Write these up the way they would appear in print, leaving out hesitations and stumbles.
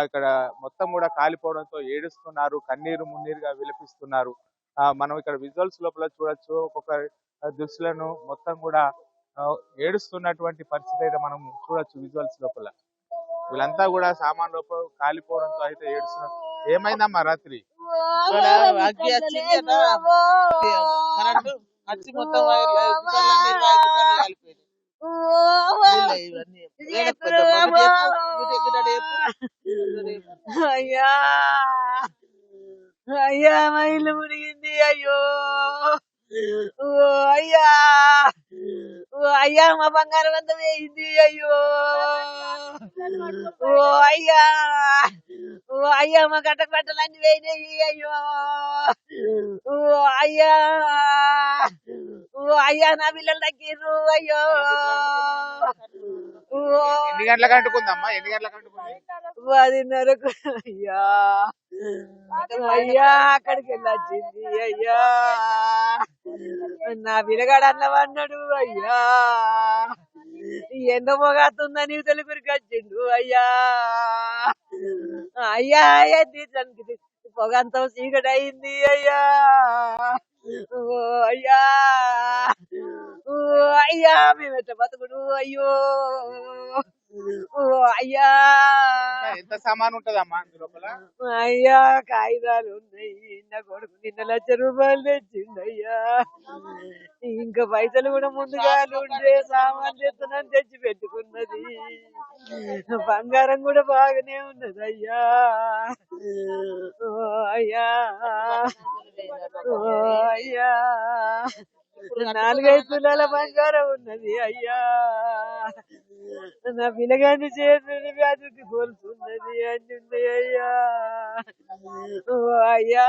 ఇక్కడ మొత్తం కూడా కాలిపోవడంతో ఏడుస్తున్నారు, కన్నీరు మున్నీరుగా విలపిస్తున్నారు. మనం ఇక్కడ విజువల్స్ లోపల చూడొచ్చు ఒక్కొక్క దుస్తులను మొత్తం కూడా ఆ, ఏడుస్తున్నటువంటి పరిస్థితి అయితే మనం చూడొచ్చు విజువల్స్ లోపల. వీళ్ళంతా కూడా సామాన్ లోపల కాలిపోవడంతో అయితే ఏడుస్తున్నారు. ఏమైందమ్మా రాత్రి? ఇక్కడ అగ్గి వచ్చింది అన్న, కరెంటు వచ్చి మొత్తం దుకాణాలన్నీ 20 దుకాణాలు కాలిపోయినాయి. వీళ్ళే ఇవన్నీ అయ్యా అయ్యా మా ఇల్లు మునిగింది. అయ్యో ఓ అయ్యా ఓ అయ్యా మా బంగారం అంతా వేయింది. అయ్యో ఓ అయ్యా ఓ అయ్యా మా గట్ట బట్టలన్నీ వేయినాయి. అయ్యో ఓ అయ్యా ఓ అయ్యా నా పిల్లలు తగ్గిర్రు. అయ్యో ఓ ఎన్ని గంటలకు అంటుకుందమ్మా? ఎన్ని గంటలకు అంటుకుంది? 10:30కు. అయ్యా అయ్యా అక్కడికి వెళ్ళొచ్చింది. అయ్యా నా పిల్లగాడు అన్నం అన్నాడు. అయ్యా ఎండ మొగాతుందని తెలుగురికి వచ్చిండు. అయ్యా అయ్యా తీర్చడానికి పొగంతా చీకటి అయింది. అయ్యా ఓ అయ్యా ఓ అయ్యా మేమెట్ట బతుకుడు. అయ్యో ఓ అయ్యా ఎంత సామాన్ ఉంటదమ్మా లోపల? అయ్యా కాగితాలు ఉన్నాయి. నా కొడుకు నిన్న 1,00,000 రూపాయలు తెచ్చిండు. అయ్యా ఇంకా పైసలు కూడా ముందుగా ఉంటే సామాన్ తెస్తున్నాను తెచ్చి పెట్టుకున్నది. బంగారం కూడా బాగానే ఉన్నది. అయ్యా ఓ అయ్యా ఓ అయ్యా 4-5 తులాల బంగారం ఉన్నది. అయ్యా నా పిల్లగాని చేతులు వ్యాధికి కోల్తున్నది. అన్ని ఉన్నాయి. అయ్యా ఓ అయ్యా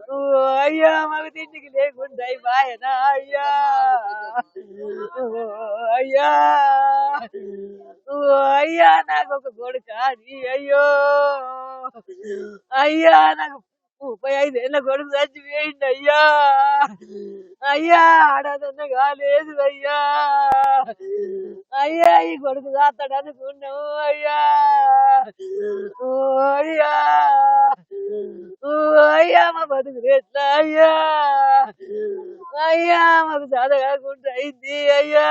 ఓ అయ్యా మాకు తిండికి లేకుండా అయిపోయనా. అయ్యా ఓ అయ్యా ఓ అయ్యా నాకు ఒక కొడుకు అని. అయ్యో అయ్యా నాకు 35 ఏళ్ళ కొడుకు చచ్చిపోయింది. అయ్యా అయ్యా ఆడదన్న కాలేదు. అయ్యా అయ్యా ఈ కొడుకు కాస్తాడు అనుకున్నావు. అయ్యా ఓ అయ్యా ఓ అయ్యా మా బతుకులు ఎట్లా. అయ్యా అయ్యా మాకు చదవకుండా అయింది. అయ్యా